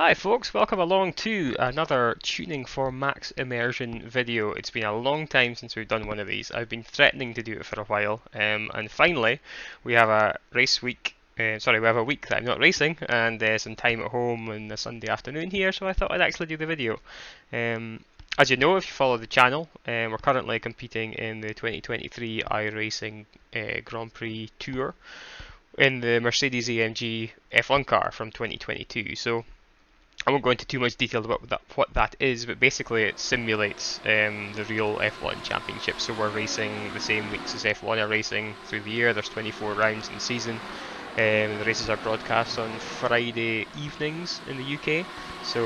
Hi folks, welcome along to another Tuning for Max Immersion video. It's been a long time since we've done one of these. I've been threatening to do it for a while, and finally we have a race week. We have a week that I'm not racing, and some time at home on a Sunday afternoon here, so I thought I'd actually do the video. As you know, if you follow the channel, we're currently competing in the 2023 iRacing Grand Prix Tour in the Mercedes AMG F1 car from 2022. So I won't go into too much detail about what that is, but basically it simulates the real F1 championship. So we're racing the same weeks as F1 are racing through the year. There's 24 rounds in the season. The races are broadcast on Friday evenings in the UK, so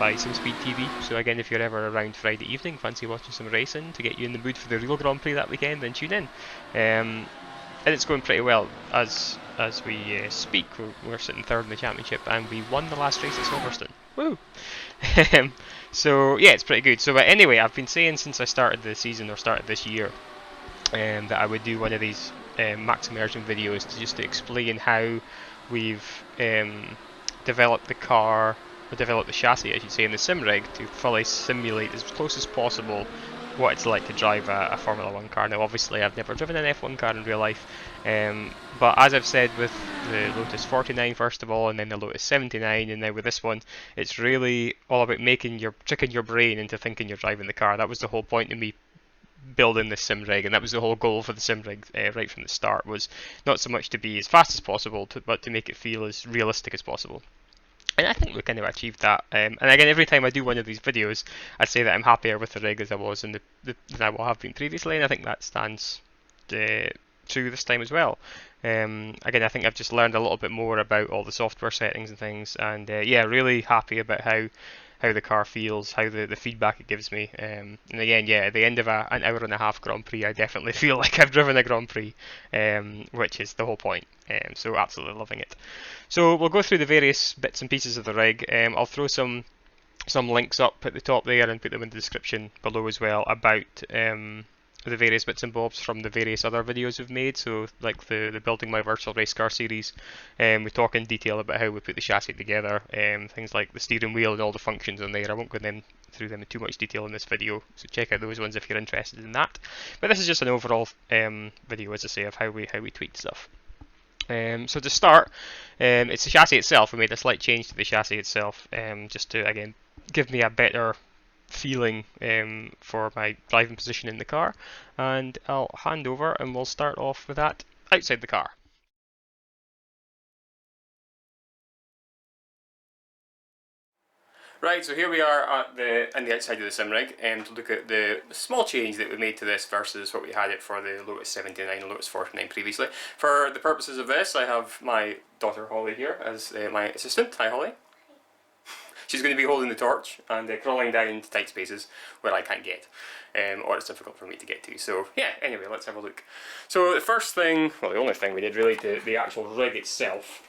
by SimSpeed TV. So again, if you're ever around Friday evening, fancy watching some racing to get you in the mood for the real Grand Prix that weekend, then tune in. And it's going pretty well as we speak. We're sitting third in the championship, and we won the last race at Silverstone. Woo! So yeah, it's pretty good. So anyway, I've been saying since I started the season or started this year that I would do one of these Max Immersion videos just to explain how we've developed the car, or developed the chassis, I should say, in the sim rig to fully simulate as close as possible what it's like to drive a Formula 1 car. Now obviously I've never driven an F1 car in real life, but as I've said with the Lotus 49 first of all, and then the Lotus 79, and now with this one, it's really all about tricking your brain into thinking you're driving the car. That was the whole point of me building this sim rig, and that was the whole goal for the sim rig right from the start, was not so much to be as fast as possible, but to make it feel as realistic as possible. And I think we kind of achieved that. And again, every time I do one of these videos, I say that I'm happier with the rig as I was than I will have been previously, and I think that stands true this time as well. Again, I think I've just learned a little bit more about all the software settings and things, and yeah, really happy about how the car feels, how the feedback it gives me. And again, yeah, at the end of an hour and a half Grand Prix, I definitely feel like I've driven a Grand Prix, which is the whole point. So absolutely loving it. So we'll go through the various bits and pieces of the rig. I'll throw some links up at the top there and put them in the description below as well about the various bits and bobs from the various other videos we've made. So like the Building My Virtual Race Car series, we talk in detail about how we put the chassis together, things like the steering wheel and all the functions on there. I won't go through them in too much detail in this video, so check out those ones if you're interested in that. But this is just an overall video, as I say, of how we tweak stuff. So to start, it's the chassis itself. We made a slight change to the chassis itself, just to again give me a better feeling for my driving position in the car. And I'll hand over, and we'll start off with that outside the car. Right, so here we are on the outside of the sim rig, to look at the small change that we made to this versus what we had it for the Lotus 79 and Lotus 49 previously. For the purposes of this, I have my daughter Holly here as my assistant. Hi Holly. She's going to be holding the torch and crawling down into tight spaces where I can't get, or it's difficult for me to get to. So yeah, anyway, let's have a look. So the first thing, well the only thing we did really to the actual rig itself,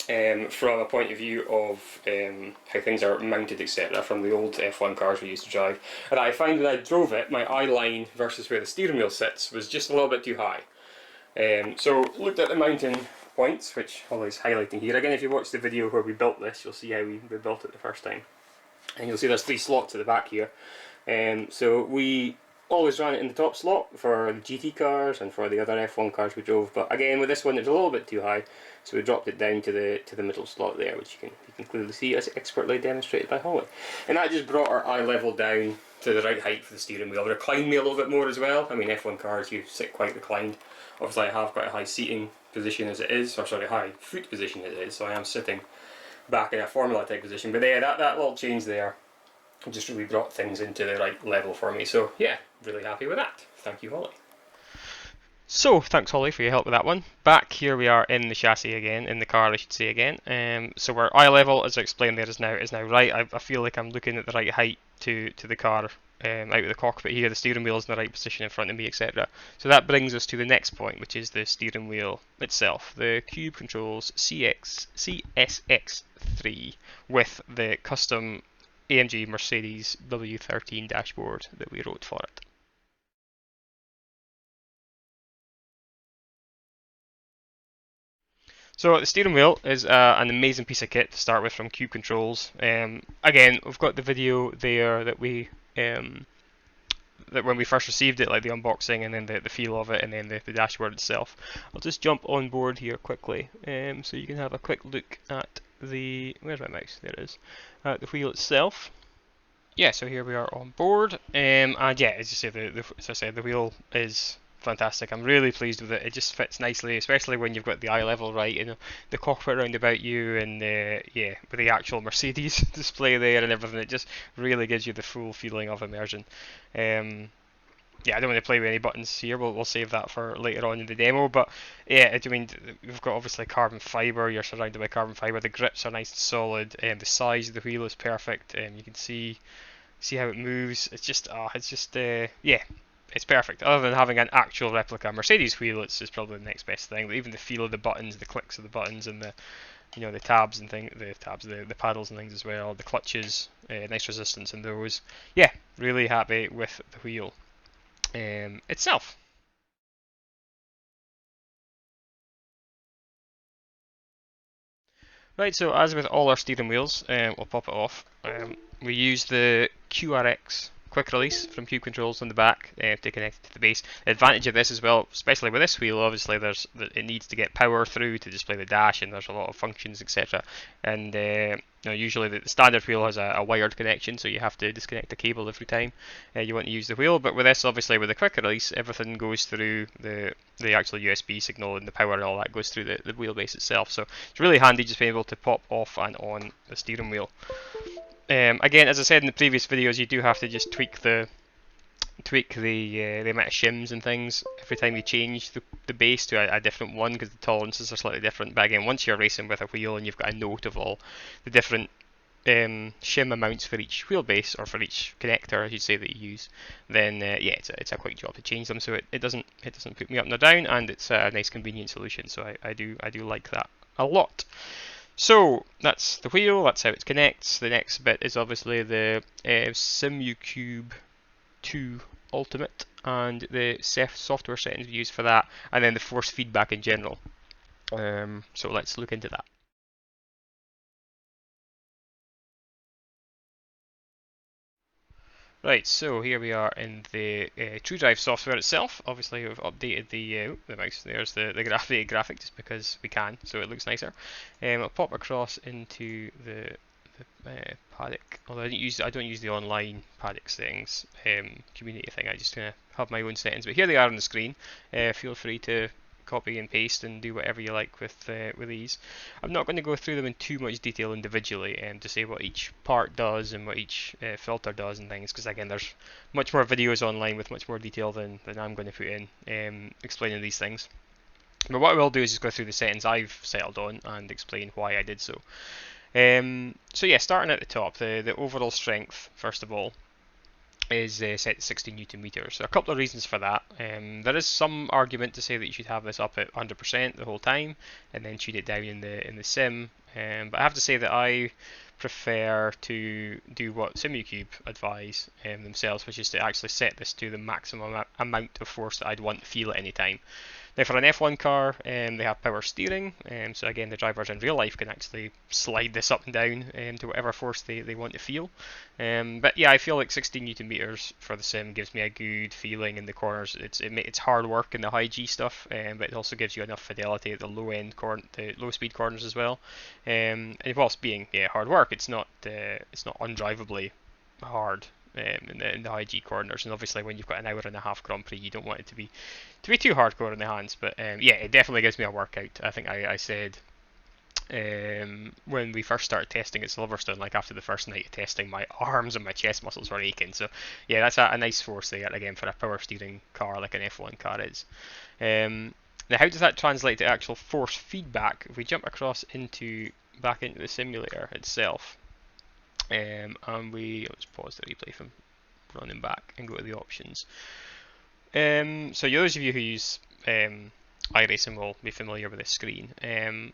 from a point of view of how things are mounted, etc., from the old F1 cars we used to drive, and I find when I drove it, my eye line versus where the steering wheel sits was just a little bit too high. So looked at the mounting points, which Holly's highlighting here. Again, if you watch the video where we built this, you'll see how we built it the first time. And you'll see there's 3 slots at the back here. So we always ran it in the top slot for the GT cars and for the other F1 cars we drove, but again with this one it's a little bit too high, so we dropped it down to the middle slot there, which you can clearly see as expertly demonstrated by Holly. And that just brought our eye level down to the right height for the steering wheel. It reclined me a little bit more as well. I mean, F1 cars you sit quite reclined. Obviously I have quite a high seating position as it is, or sorry, high foot position as it is, so I am sitting back in a Formula type position. But yeah, that little change there just really brought things into the right level for me. So yeah, really happy with that. Thank you, Holly. So thanks Holly for your help with that one. Back here we are in the chassis again, in the car I should say again. So our eye level, as I explained there, is now right. I feel like I'm looking at the right height to the car, out of the cockpit here. The steering wheel is in the right position in front of me, etc. So that brings us to the next point, which is the steering wheel itself. The Cube controls CSX3 with the custom AMG Mercedes W13 dashboard that we wrote for it. So the steering wheel is an amazing piece of kit to start with from Cube Controls. Again, we've got the video there that that when we first received it, like the unboxing and then the feel of it and then the dashboard itself. I'll just jump on board here quickly, so you can have a quick look at where's my mouse? There it is. At the wheel itself. Yeah, so here we are on board, and yeah, as you say, as I said, the wheel is fantastic. I'm really pleased with it. It just fits nicely, especially when you've got the eye level right, and the cockpit around about you, and yeah, with the actual Mercedes display there and everything. It just really gives you the full feeling of immersion. Yeah, I don't want to play with any buttons here. We'll save that for later on in the demo. But yeah, I mean, we've got obviously carbon fiber. You're surrounded by carbon fiber. The grips are nice and solid, and the size of the wheel is perfect. You can see how it moves. Yeah, it's perfect. Other than having an actual replica Mercedes wheel, it's probably the next best thing. But even the feel of the buttons, the clicks of the buttons, and the tabs and the paddles and things as well. The clutches, nice resistance in those. Yeah, really happy with the wheel itself. Right, so as with all our steering wheels, we'll pop it off. We use the QRX quick release from Cube Controls on the back to connect it to the base. The advantage of this as well, especially with this wheel, obviously it needs to get power through to display the dash, and there's a lot of functions, etc. And usually the standard wheel has a wired connection, so you have to disconnect the cable every time you want to use the wheel. But with this, obviously with the quick release, everything goes through the actual USB signal, and the power and all that goes through the wheelbase itself. So it's really handy just being able to pop off and on the steering wheel. Again, as I said in the previous videos, you do have to just tweak the amount of shims and things every time you change the base to a different one, because the tolerances are slightly different. But again, once you're racing with a wheel and you've got a note of all the different shim amounts for each wheelbase, or for each connector, I should say, that you use, then yeah, it's a quick job to change them, so it doesn't put me up nor down, and it's a nice convenient solution. So I do like that a lot. So that's the wheel, that's how it connects. The next bit is obviously the SimuCube 2 Ultimate and the software settings we use for that, and then the force feedback in general. So let's look into that. Right, so here we are in the TrueDrive software itself. Obviously, we've updated the mouse. There's the graphic just because we can, so it looks nicer. I'll pop across into the paddock. Although I don't use the online paddock settings community thing. I just kind of have my own settings. But here they are on the screen. Feel free to copy and paste and do whatever you like with these. I'm not going to go through them in too much detail individually to say what each part does and what each filter does and things, because again, there's much more videos online with much more detail than I'm going to put in explaining these things. But what I will do is just go through the settings I've settled on and explain why I did so. So yeah, starting at the top, the overall strength, first of all, is set to 60 Newton meters. So a couple of reasons for that. There is some argument to say that you should have this up at 100% the whole time, and then tune it down in the sim. But I have to say that I prefer to do what SimuCube advise themselves, which is to actually set this to the maximum amount of force that I'd want to feel at any time. Now for an F1 car, they have power steering, so again the drivers in real life can actually slide this up and down to whatever force they want to feel. But yeah, I feel like 16 Newton meters for the sim gives me a good feeling in the corners. It's hard work in the high G stuff, but it also gives you enough fidelity at the the low speed corners as well. And whilst being hard work, it's not undrivably hard in the high G corners. And obviously, when you've got an hour and a half Grand Prix, you don't want it to be too hardcore in the hands. But yeah, it definitely gives me a workout. I think I said when we first started testing at Silverstone, like after the first night of testing, my arms and my chest muscles were aching. So yeah, that's a nice force there again for a power steering car like an F1 car is. Now, how does that translate to actual force feedback? If we jump across back into the simulator itself, and let's pause the replay from running back and go to the options. So those of you who use iRacing will be familiar with this screen.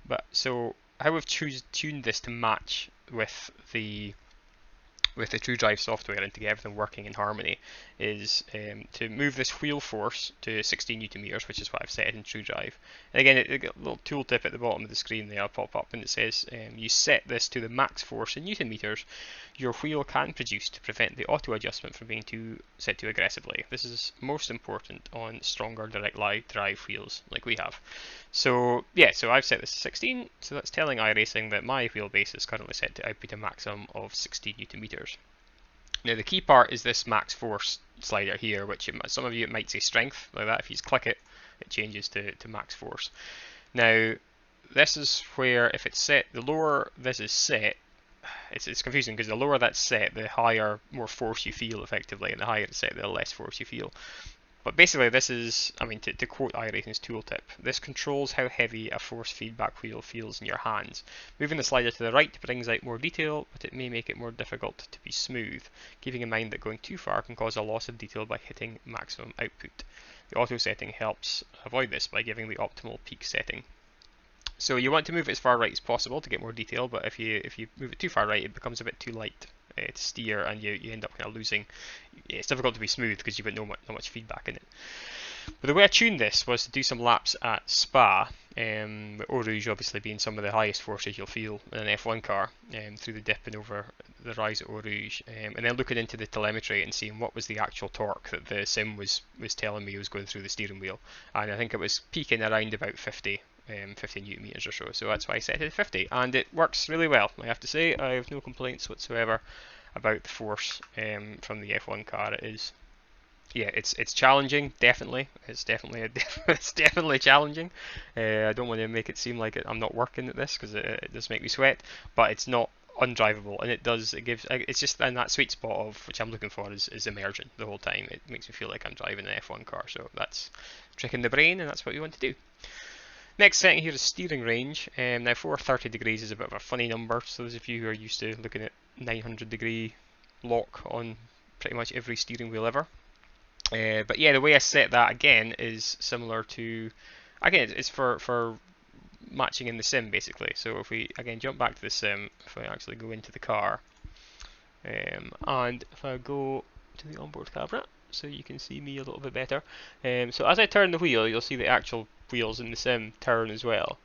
But so how we've tuned this to match with the with the TrueDrive software and to get everything working in harmony is to move this wheel force to 16 Newton meters, which is what I've set in TrueDrive. And again, a little tooltip at the bottom of the screen there will pop up, and it says you set this to the max force in Newton meters your wheel can produce to prevent the auto adjustment from being set too aggressively. This is most important on stronger direct drive wheels like we have. So yeah, so I've set this to 16, so that's telling iRacing that my wheelbase is currently set to output a maximum of 16 Newton meters. Now the key part is this max force slider here, which some of you might say strength, like that. If you just click it, it changes to max force. Now this is where, if it's set, the lower this is set, it's confusing because the lower that's set, the higher, more force you feel effectively, and the higher it's set, the less force you feel. But basically this is, I mean, to quote iRacing's tooltip, this controls how heavy a force feedback wheel feels in your hands. Moving the slider to the right brings out more detail, but it may make it more difficult to be smooth, keeping in mind that going too far can cause a loss of detail by hitting maximum output. The auto setting helps avoid this by giving the optimal peak setting. So you want to move it as far right as possible to get more detail, but if you move it too far right, it becomes a bit too light to steer, and you end up kind of losing. It's difficult to be smooth because you've got not much feedback in it. But the way I tuned this was to do some laps at Spa, with Eau Rouge obviously being some of the highest forces you'll feel in an F1 car, through the dip and over the rise at Eau Rouge, and then looking into the telemetry and seeing what was the actual torque that the sim was telling me was going through the steering wheel, and I think it was peaking around about 50 Newton meters or so. So that's why I set it to 50, and it works really well. I have to say, I have no complaints whatsoever about the force from the F1 car. It is, yeah, it's challenging, definitely. It's definitely challenging. I don't want to make it seem like I'm not working at this, because it does make me sweat, but it's not undrivable, and it's just in that sweet spot of which I'm looking for is immersion the whole time. It makes me feel like I'm driving an F1 car, so that's tricking the brain, and that's what we want to do. Next setting here is steering range. Now 430 degrees is a bit of a funny number, so those of you who are used to looking at 900 degree lock on pretty much every steering wheel ever. But yeah, the way I set that again is similar to, again, it's for matching in the sim basically. So if we again jump back to the sim, if I actually go into the car, and if I go to the onboard camera so you can see me a little bit better. So as I turn the wheel, you'll see the actual wheels in the sim turn as well.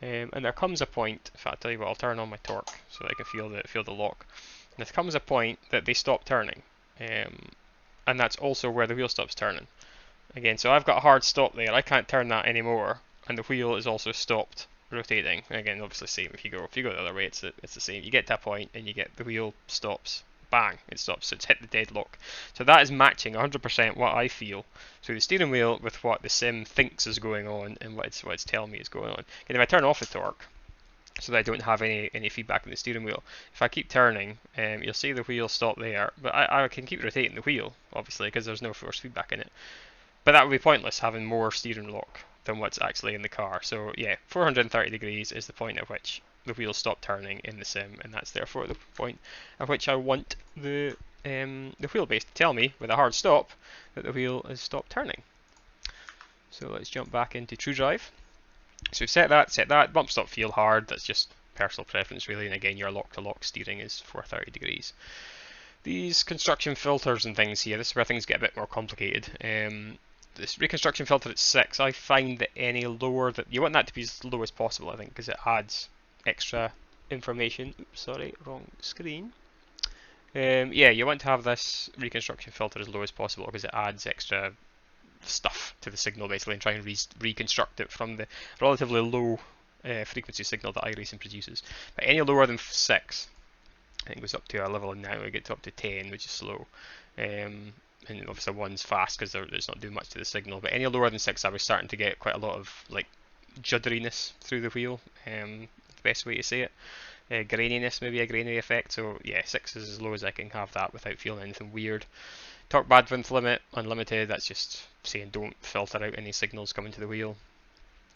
And there comes a point, in fact, I'll tell you what, I'll turn on my torque so I can feel the lock. And there comes a point that they stop turning, and that's also where the wheel stops turning. Again, so I've got a hard stop there, I can't turn that anymore, and the wheel is also stopped rotating. Again, obviously same if you go the other way, it's the same. You get to a point and you get the wheel stops. Bang, it stops, so it's hit the deadlock. So that is matching 100% what I feel through the steering wheel with what the sim thinks is going on and what it's telling me is going on. And if I turn off the torque, so that I don't have any feedback in the steering wheel, if I keep turning, you'll see the wheel stop there, but I can keep rotating the wheel, obviously, because there's no force feedback in it. But that would be pointless having more steering lock than what's actually in the car. So yeah, 430 degrees is the point at which the wheels stop turning in the sim, and that's therefore the point at which I want the wheelbase to tell me with a hard stop that the wheel has stopped turning. So let's jump back into TrueDrive. So we've set that. Bump stop feel hard, that's just personal preference really, and again your lock to lock steering is 430 degrees. These construction filters and things here, this is where things get a bit more complicated. This reconstruction filter at 6, I find that any lower, that you want that to be as low as possible, I think, because it adds extra information. Oops, sorry, wrong screen. Yeah, you want to have this reconstruction filter as low as possible because it adds extra stuff to the signal basically, and try and reconstruct it from the relatively low frequency signal that iRacing produces. But any lower than 6, I think it goes up to a level now, we get up to 10, which is slow. And obviously 1's fast because it's not doing much to the signal. But any lower than 6, I was starting to get quite a lot of like judderiness through the wheel. The best way to say it. Graininess, maybe a grainy effect. So yeah, 6 is as low as I can have that without feeling anything weird. Torque bandwidth limit, unlimited. That's just saying don't filter out any signals coming to the wheel.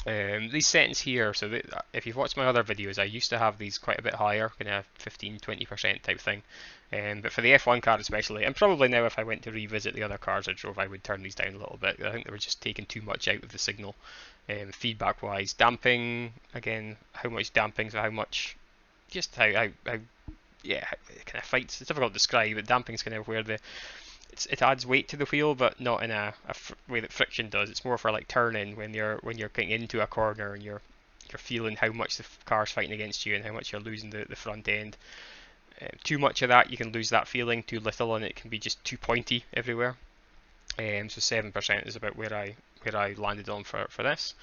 These settings here, so if you've watched my other videos, I used to have these quite a bit higher, kind of 15-20% type thing. But for the F1 car especially, and probably now if I went to revisit the other cars I drove, I would turn these down a little bit. I think they were just taking too much out of the signal. Feedback wise, damping, again, how much damping, so how much, just how yeah, it kind of fights. It's difficult to describe, but damping's kind of where it adds weight to the wheel, but not in a way that friction does. It's more for like turning when you're getting into a corner and you're feeling how much the car's fighting against you and how much you're losing the front end. Too much of that, you can lose that feeling. Too little, and it can be just too pointy everywhere. So 7% is about where I landed on for this.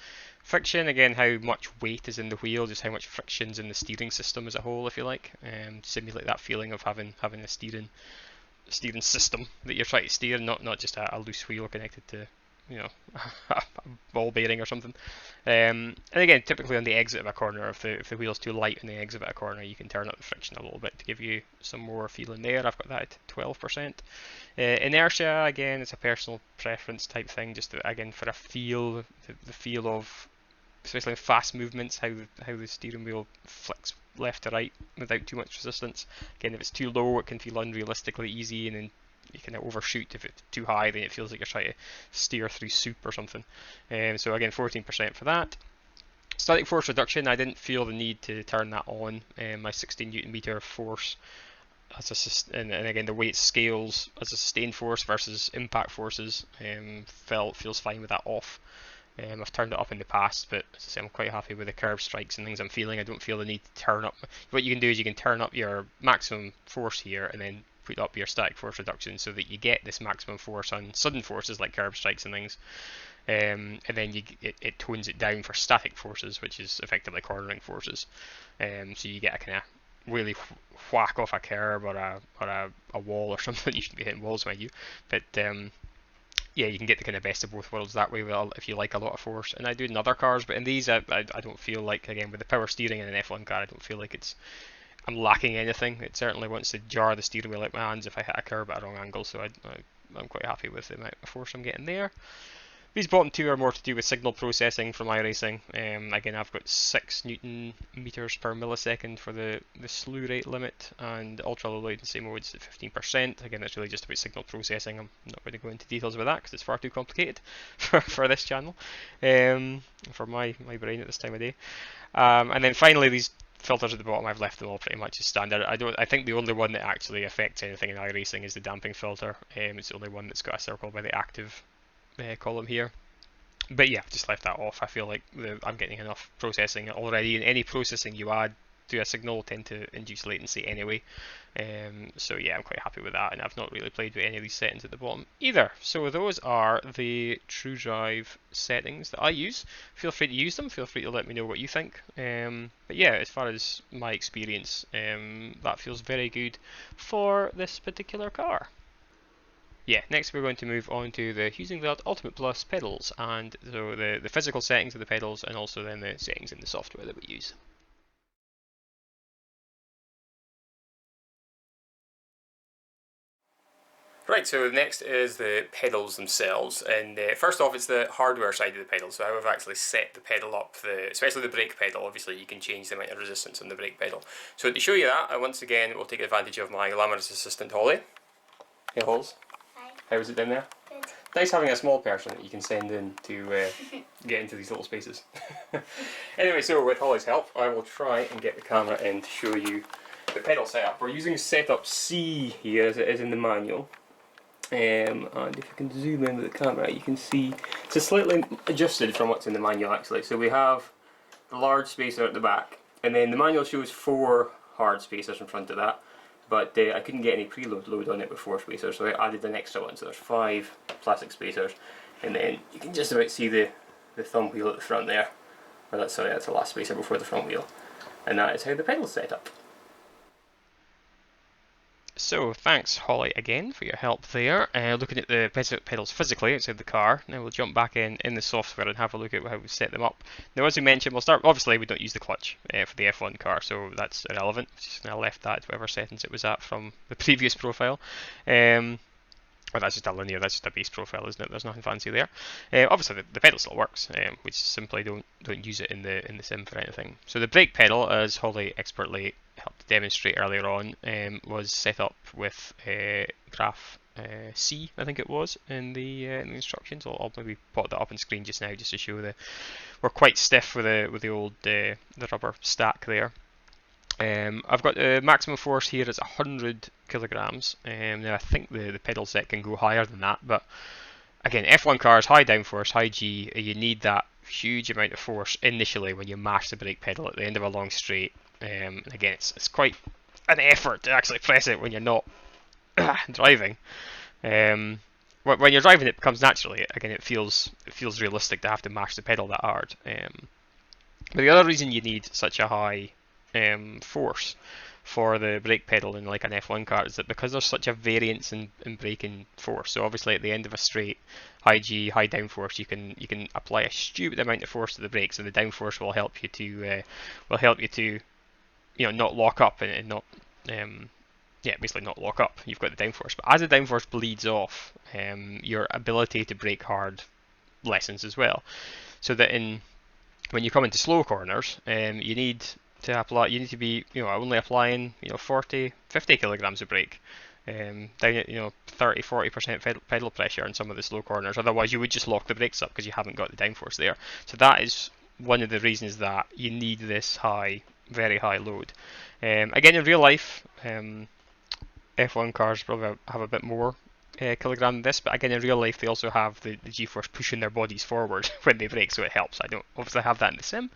Friction, again, how much weight is in the wheel, just how much friction's in the steering system as a whole, if you like. Simulate that feeling of having a steering system that you're trying to steer, not just a loose wheel connected to, a ball bearing or something. And again, typically on the exit of a corner, if the wheel's too light on the exit of a corner, you can turn up the friction a little bit to give you some more feeling there. I've got that at 12%. Inertia, again, it's a personal preference type thing, just again for a feel, the feel of, especially in fast movements, how the steering wheel flicks left to right without too much resistance. Again, if it's too low, it can feel unrealistically easy, and then you can overshoot. If it's too high, then it feels like you're trying to steer through soup or something. So again, 14% for that. Static force reduction, I didn't feel the need to turn that on. My 16 Newton meter force, and again the way it scales as a sustained force versus impact forces, feels fine with that off. I've turned it up in the past, but as I say, I'm quite happy with the curb strikes and things I'm feeling. I don't feel the need to turn up. What you can do is you can turn up your maximum force here and then put up your static force reduction so that you get this maximum force on sudden forces like curb strikes and things. And then it tones it down for static forces, which is effectively cornering forces. So you get a kind of really whack off a curb or a wall or something. You shouldn't be hitting walls, mind you. But yeah, you can get the kind of best of both worlds that way, well, if you like a lot of force. And I do in other cars, but in these, I don't feel like, again, with the power steering in an F1 car, I don't feel like I'm lacking anything. It certainly wants to jar the steering wheel out my hands if I hit a curb at a wrong angle, so I'm quite happy with the amount of force I'm getting there. These bottom two are more to do with signal processing from iRacing. Again, I've got 6 Newton meters per millisecond for the slew rate limit, and ultra low latency modes at 15%. Again, that's really just about signal processing. I'm not going to go into details with that because it's far too complicated for this channel, for my brain at this time of day. And then finally, these filters at the bottom, I've left them all pretty much as standard. I think the only one that actually affects anything in iRacing is the damping filter. It's the only one that's got a circle by the active column here, but yeah, I've just left that off. I feel like I'm getting enough processing already, and any processing you add to a signal will tend to induce latency anyway. So yeah, I'm quite happy with that, and I've not really played with any of these settings at the bottom either. So those are the TrueDrive settings that I use. Feel free to use them, feel free to let me know what you think. But yeah, as far as my experience, that feels very good for this particular car. Yeah, next we're going to move on to the Heusinkveld Ultimate Plus pedals, and so the physical settings of the pedals, and also then the settings in the software that we use. Right, so next is the pedals themselves, and first off it's the hardware side of the pedal, so how I've actually set the pedal up, especially the brake pedal. Obviously you can change the amount of resistance on the brake pedal. So to show you that, I once again will take advantage of my glamorous assistant Holly. Hey Holes. How is it down there? Good. Nice having a small person that you can send in to get into these little spaces. Anyway, so with Holly's help, I will try and get the camera in to show you the pedal setup. We're using setup C here as it is in the manual. And if you can zoom in with the camera, you can see it's slightly adjusted from what's in the manual actually. So we have the large spacer at the back, and then the manual shows 4 hard spacers in front of that. But I couldn't get any preload load on it with 4 spacers, so I added an extra one, so there's 5 plastic spacers, and then you can just about see the thumb wheel at the front there. Or that's the last spacer before the front wheel. And that is how the pedal's set up. So thanks Holly again for your help there. Looking at the pedals physically outside the car. Now we'll jump back in the software and have a look at how we set them up. Now as we mentioned, we'll start, obviously we don't use the clutch for the F1 car, so that's irrelevant. Just going to left that to whatever settings it was at from the previous profile. Well, that's just a linear, that's just a base profile, isn't it? There's nothing fancy there. Obviously the pedal still works, we simply don't use it in the sim for anything. So the brake pedal, as Holly expertly helped demonstrate earlier on, was set up with graph C, I think it was, in the instructions. I'll maybe put that up on screen just now just to show we're quite stiff with the old the rubber stack there. I've got the maximum force here is 100 kilograms. Now I think the pedal set can go higher than that, but again, F1 cars, high downforce, high G, you need that huge amount of force initially when you mash the brake pedal at the end of a long straight. Again, it's quite an effort to actually press it when you're not driving. When you're driving, it becomes naturally. Again, it feels realistic to have to mash the pedal that hard. But the other reason you need such a high force for the brake pedal in like an F1 car is that because there's such a variance in braking force. So obviously at the end of a straight, high G, high downforce, you can apply a stupid amount of force to the brakes, and the downforce will help you to not lock up and not basically not lock up. You've got the downforce, but as the downforce bleeds off, your ability to brake hard lessens as well. So that when you come into slow corners, you need to be only applying 40, 50 kilograms of brake, down at 30-40% pedal pressure in some of the slow corners. Otherwise, you would just lock the brakes up because you haven't got the downforce there. So that is one of the reasons that you need this very high load. Again, in real life, F1 cars probably have a bit more kilogram than this, but again, in real life, they also have the G-force pushing their bodies forward when they brake, so it helps. I don't obviously have that in the sim,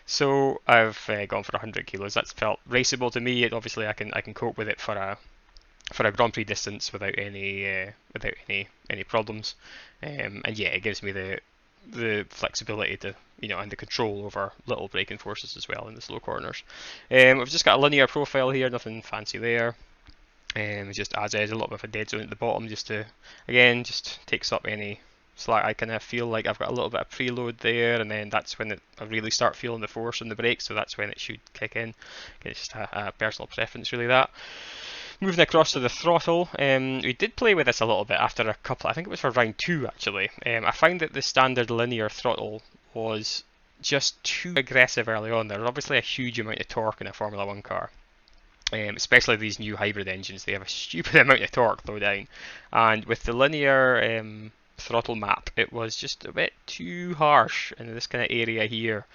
so I've gone for 100 kilos. That's felt raceable to me. Obviously, I can cope with it for a Grand Prix distance without any problems. And yeah, it gives me the flexibility to and the control over little braking forces as well in the slow corners. I've just got a linear profile here, nothing fancy there. Just as is a little bit of a dead zone at the bottom, just takes up any slack. I kind of feel like I've got a little bit of preload there, and then that's when I really start feeling the force on the brakes, so that's when it should kick in. It's just a personal preference, really, that. Moving across to the throttle, we did play with this a little bit after a couple, I think it was for round 2 actually. I found that the standard linear throttle was just too aggressive early on. There's obviously a huge amount of torque in a Formula 1 car. Especially these new hybrid engines, they have a stupid amount of torque low down, and with the linear throttle map, it was just a bit too harsh in this kind of area here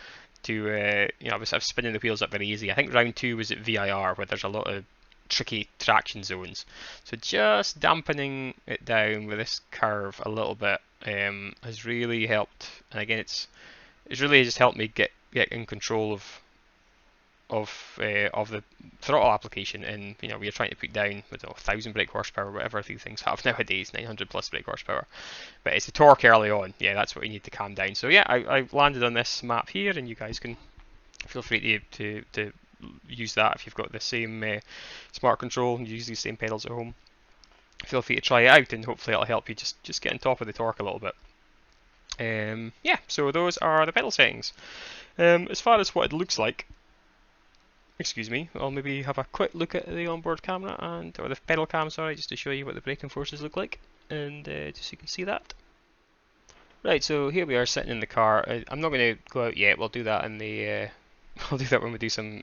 to I was spinning the wheels up very easy. I think round 2 was at VIR, where there's a lot of tricky traction zones, so just dampening it down with this curve a little bit has really helped. And again, it's really just helped me get in control of the throttle application, and we are trying to put down 1,000 brake horsepower, whatever these things have nowadays, 900 plus brake horsepower. But it's the torque early on, that's what we need to calm down. So yeah, I landed on this map here, and you guys can feel free to use that if you've got the same SmartControl and use these same pedals at home. Feel free to try it out, and hopefully it'll help you just get on top of the torque a little bit. So those are the pedal settings. As far as what it looks like, excuse me, I'll maybe have a quick look at the onboard camera or the pedal cam, sorry, just to show you what the braking forces look like, and just so you can see that. Right, so here we are sitting in the car. I'm not going to go out yet. We'll do that in the I'll do that when we do some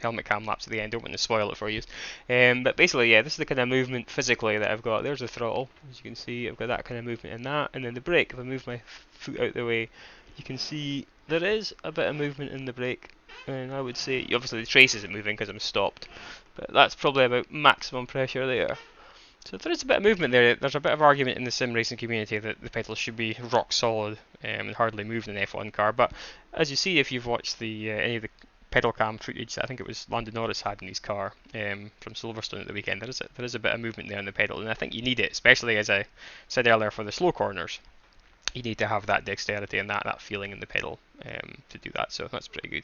helmet cam laps at the end. Don't want to spoil it for you. But basically, this is the kind of movement physically that I've got. There's the throttle, as you can see. I've got that kind of movement in that, and then the brake. If I move my foot out the way, you can see there is a bit of movement in the brake. And I would say, obviously the trace isn't moving because I'm stopped, but that's probably about maximum pressure there. So there is a bit of movement there. There's a bit of argument in the sim racing community that the pedals should be rock solid and hardly move in an F1 car. But as you see, if you've watched any of the pedal cam footage that I think it was Lando Norris had in his car from Silverstone at the weekend, there is a bit of movement there in the pedal, and I think you need it, especially as I said earlier for the slow corners. You need to have that dexterity and that feeling in the pedal to do that, so that's pretty good.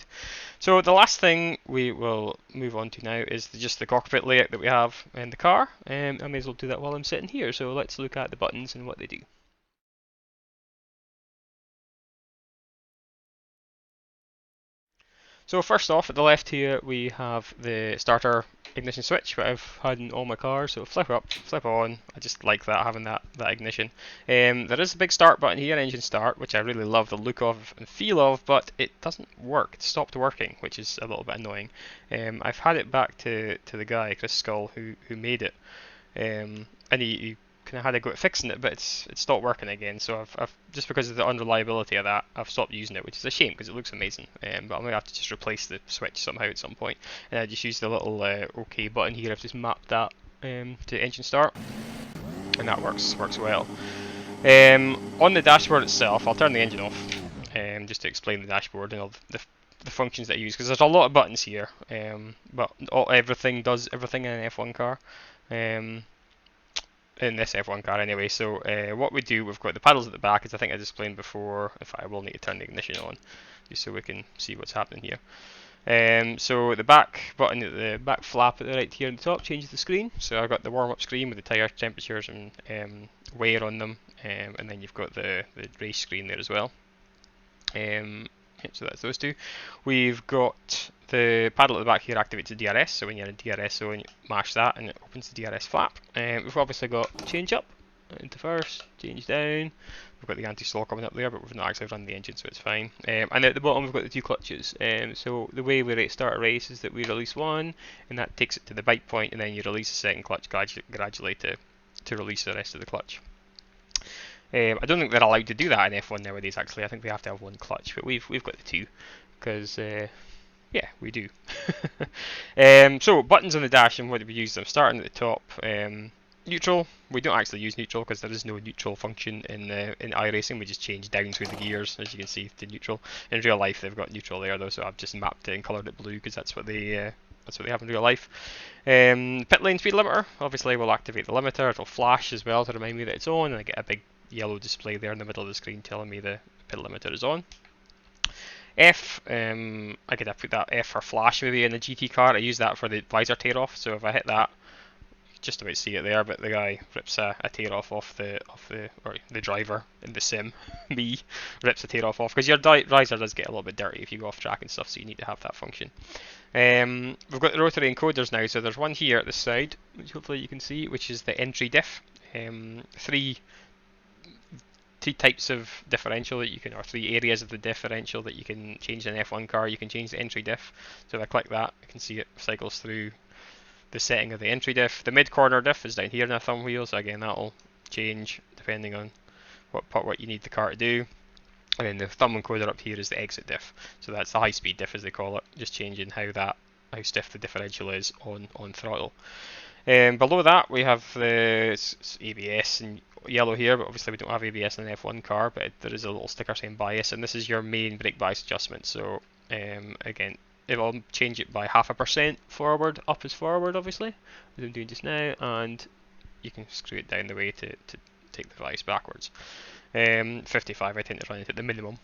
So the last thing we will move on to now is just the cockpit layout that we have in the car. I may as well do that while I'm sitting here, so let's look at the buttons and what they do. So first off, at the left here, we have the starter ignition switch, which I've had in all my cars. So flip up, flip on. I just like that, having that ignition. There is a big start button here, engine start, which I really love the look of and feel of, but it doesn't work. It stopped working, which is a little bit annoying. I've had it back to the guy, Chris Skull, who made it, and he kind of had a go at fixing it, but it's stopped working again. So I've just because of the unreliability of that, I've stopped using it, which is a shame because it looks amazing. But I'm gonna have to just replace the switch somehow at some point, and I just use the little OK button here. I've just mapped that to engine start, and that works well. On the dashboard itself, I'll turn the engine off just to explain the dashboard and all the functions that I use, because there's a lot of buttons here, but everything does everything in an F1 car. In this F1 car anyway. So what we do, we've got the paddles at the back, as I think I explained before. In fact, I will need to turn the ignition on just so we can see what's happening here. So the back button at the back flap at the right here on the top changes the screen. So I've got the warm-up screen with the tyre temperatures and wear on them, and then you've got the race screen there as well. So that's those two. We've got the paddle at the back here activates the DRS, so when you're in DRS zone, you mash that and it opens the DRS flap. We've obviously got change up into first, change down. We've got the anti-slow coming up there, but we've not actually run the engine, so it's fine. And at the bottom we've got the two clutches. So the way we start a race is that we release one, and that takes it to the bite point, and then you release the second clutch gradually to release the rest of the clutch. I don't think they're allowed to do that in F1 nowadays. Actually, I think they have to have one clutch, but we've got the two, because yeah, we do. So buttons on the dash and what do we use them? Starting at the top, neutral. We don't actually use neutral because there is no neutral function in iRacing. We just change down through the gears, as you can see, to neutral. In real life, they've got neutral there though, so I've just mapped it and coloured it blue because that's what they have in real life. Pit lane speed limiter. Obviously, we'll activate the limiter. It'll flash as well to remind me that it's on, and I get a big yellow display there in the middle of the screen telling me the pit limiter is on. F, I could have put that F for flash maybe in the GT car. I use that for the visor tear off, so if I hit that, you can just about see it there, but the guy rips a tear off the driver in the sim, me, rips a tear off, because your visor does get a little bit dirty if you go off track and stuff, so you need to have that function. We've got the rotary encoders now, so there's one here at the side, which hopefully you can see, which is the entry diff. Three types of differential that you can, or three areas of the differential that you can change in an F1 car. You can change the entry diff. So if I click that, I can see it cycles through the setting of the entry diff. The mid corner diff is down here in the thumb wheel, so again that'll change depending on what you need the car to do. And then the thumb encoder up here is the exit diff. So that's the high speed diff, as they call it, just changing how stiff the differential is on throttle. Below that we have the ABS in yellow here, but obviously we don't have ABS in an F1 car, but there is a little sticker saying bias, and this is your main brake bias adjustment. So again, it will change it by 0.5% forward. Up is forward, obviously, as I'm doing just now, and you can screw it down the way to take the bias backwards. 55, I tend to run it at the minimum.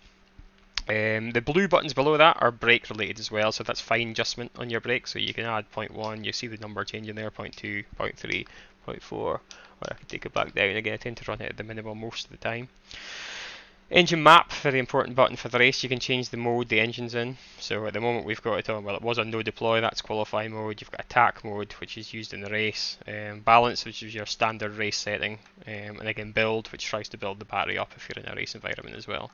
The blue buttons below that are brake related as well, so that's fine adjustment on your brake, so you can add 0.1, you see the number changing there, 0.2, 0.3, 0.4, or I can take it back down again. I tend to run it at the minimum most of the time. Engine map, very important button for the race. You can change the mode the engine's in, so at the moment we've got it on, well, it was on no deploy, that's qualify mode. You've got attack mode, which is used in the race, balance, which is your standard race setting, and again build, which tries to build the battery up if you're in a race environment as well.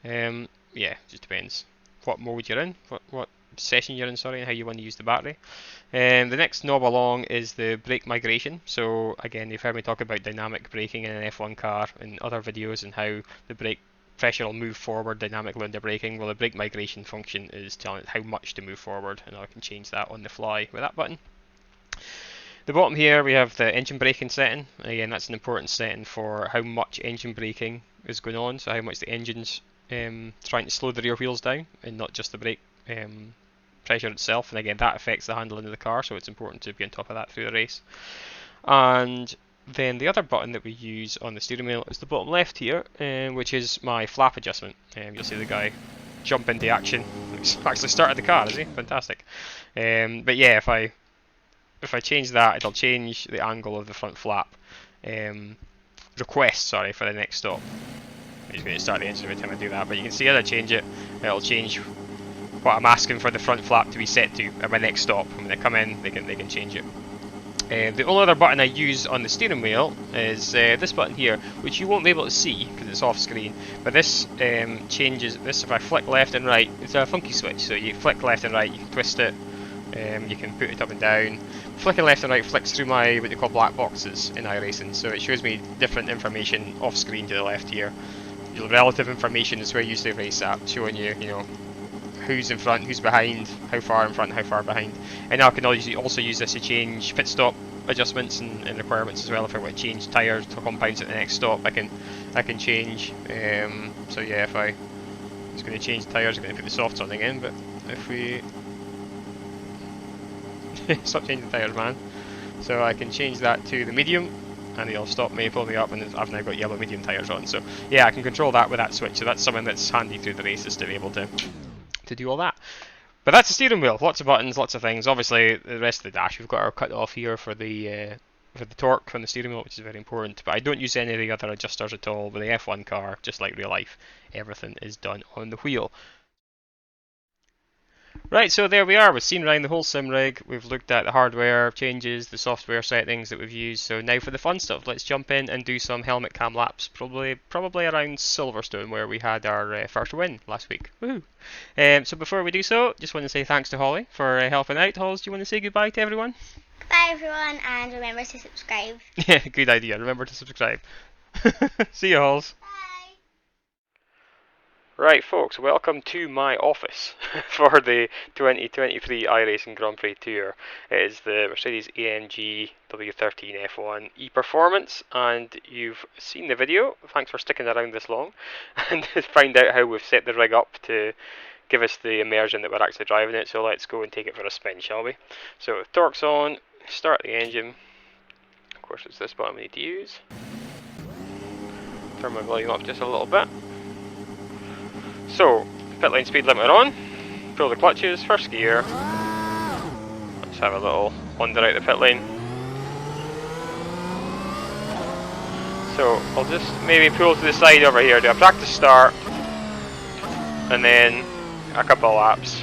Yeah, just depends what mode you're in, what session you're in, sorry, and how you want to use the battery. The next knob along is the brake migration. So again, you've heard me talk about dynamic braking in an F1 car in other videos and how the brake pressure will move forward dynamically under braking. Well, the brake migration function is telling it how much to move forward, and I can change that on the fly with that button. The bottom here we have the engine braking setting. Again, that's an important setting for how much engine braking is going on, so how much the engine's trying to slow the rear wheels down and not just the brake pressure itself. And again, that affects the handling of the car, so it's important to be on top of that through the race. And then the other button that we use on the steering wheel is the bottom left here, which is my flap adjustment. You'll see the guy jump into action. He's actually started the car, is he? Fantastic. But yeah, if I change that, it'll change the angle of the front flap. Request, sorry, for the next stop. He's going to start the engine every time I do that, but you can see as I change it, it'll change what I'm asking for the front flap to be set to at my next stop. When they come in, they can change it. The only other button I use on the steering wheel is this button here, which you won't be able to see because it's off screen, but this changes this. If I flick left and right, it's a funky switch, so you flick left and right, you can twist it You can put it up and down. Flicking left and right flicks through my what they call black boxes in iRacing, so it shows me different information off screen to the left here. Your relative information is where you use the race app, showing you, you know, who's in front, who's behind, how far in front, how far behind. And now I can also use this to change pit stop adjustments and requirements as well. If I want to change tyres to compounds at the next stop, I can change. So yeah, if I was going to change tyres, I'm going to put the softs on again. But if we stop changing tyres, man. So I can change that to the medium, and it'll stop me, pull me up, and I've now got yellow medium tyres on. So yeah, I can control that with that switch. So that's something that's handy through the races to be able to do all that. But that's the steering wheel. Lots of buttons, lots of things. Obviously, the rest of the dash, we've got our cut off here for the torque from the steering wheel, which is very important. But I don't use any of the other adjusters at all. With the F1 car, just like real life, everything is done on the wheel. Right, so there we are. We've seen around the whole sim rig. We've looked at the hardware changes, the software settings that we've used. So now for the fun stuff. Let's jump in and do some helmet cam laps. Probably around Silverstone, where we had our first win last week. Woohoo! So before we do so, just want to say thanks to Holly for helping out. Hollis, do you want to say goodbye to everyone? Bye everyone, and remember to subscribe. Yeah, good idea. Remember to subscribe. See you, Hollis. Right, folks, welcome to my office for the 2023 iRacing Grand Prix Tour. It is the Mercedes AMG W13 F1 e-Performance, and you've seen the video. Thanks for sticking around this long and find out how we've set the rig up to give us the immersion that we're actually driving it. So let's go and take it for a spin, shall we? So torque's on, start the engine. Of course, it's this button we need to use. Turn my volume up just a little bit. So, pit lane speed limiter on, pull the clutches, first gear. Let's have a little wander out the pit lane. So, I'll just maybe pull to the side over here, do a practice start, and then a couple of laps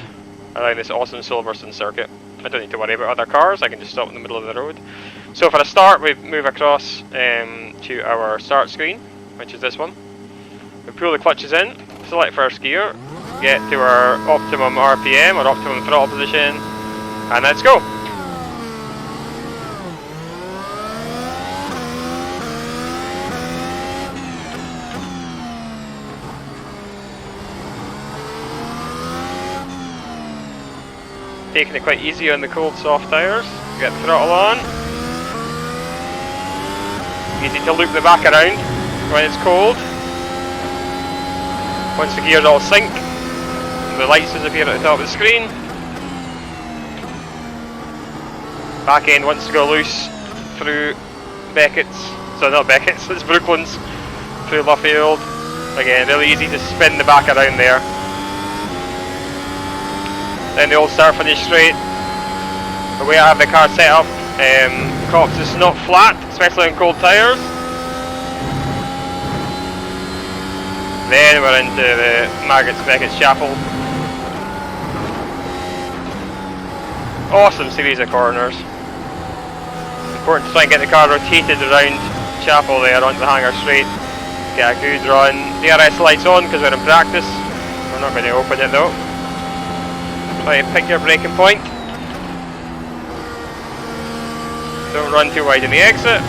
around this awesome Silverstone circuit. I don't need to worry about other cars, I can just stop in the middle of the road. So for a start, we move across to our start screen, which is this one. We pull the clutches in, select first gear, get to our optimum RPM or optimum throttle position, and let's go. Taking it quite easy on the cold soft tyres, get the throttle on. Easy to loop the back around when it's cold. Once the gears all sync, the lights disappear at the top of the screen. Back end wants to go loose through Beckett's, so not Beckett's, it's Brooklands, through Luffield. Again, really easy to spin the back around there. Then the old start finish straight. The way I have the car set up, Cops is not flat, especially on cold tyres. Then we're into the Beckett's Chapel. Awesome series of corners. Important to try and get the car rotated around Chapel there onto the hangar straight. Get a good run. DRS lights on because we're in practice. We're not going to open it though. Try and pick your braking point. Don't run too wide in the exit.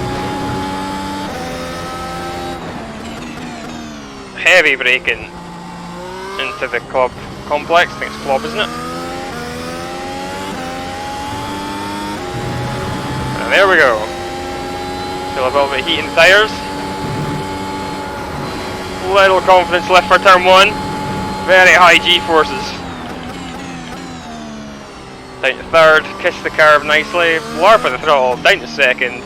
Heavy braking into the club complex. I think it's club, isn't it? And there we go. Feel a little bit of heat in the tyres. Little confidence left for turn 1. Very high G-forces. Down to third, kiss the curve nicely, blur for the throttle, down to second,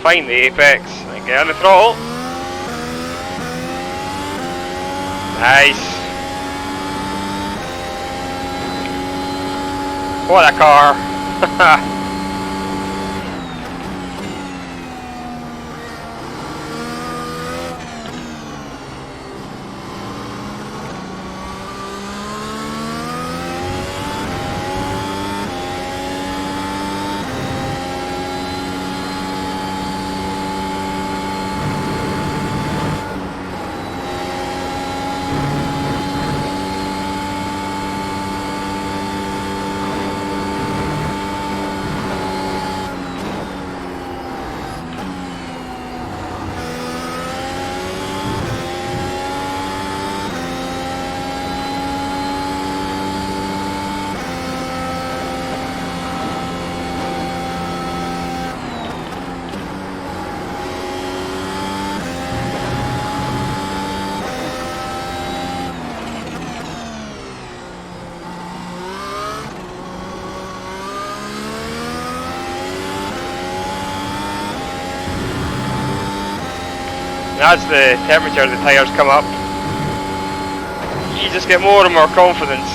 find the apex, and get on the throttle. Nice. What a car. as the temperature of the tyres come up, you just get more and more confidence.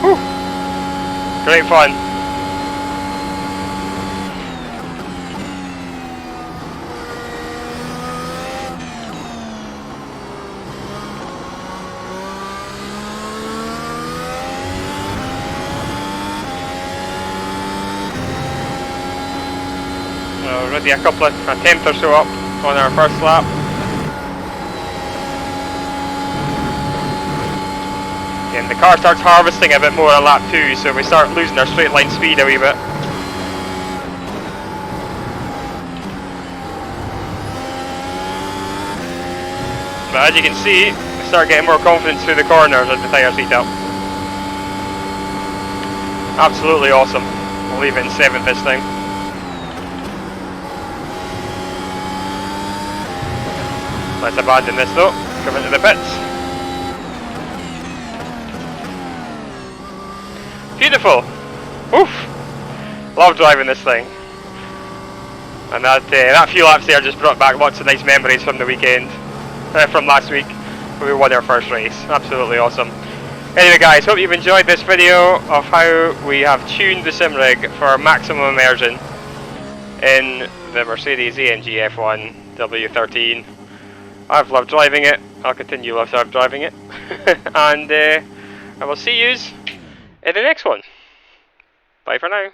Whew. Great fun. Already a couple of attempts or so up on our first lap. And the car starts harvesting a bit more on lap 2, so we start losing our straight line speed a wee bit. But as you can see, we start getting more confidence through the corners as the tyres heat up. Absolutely awesome. We'll leave it in 7th this time. Let's abandon this though, come into the pits. Beautiful! Oof! Love driving this thing. And that few laps there just brought back lots of nice memories from the weekend, from last week, when we won our first race. Absolutely awesome. Anyway guys, hope you've enjoyed this video of how we have tuned the sim rig for maximum immersion in the Mercedes AMG F1 W13. I've loved driving it, I'll continue to love driving it, and I will see yous in the next one. Bye for now.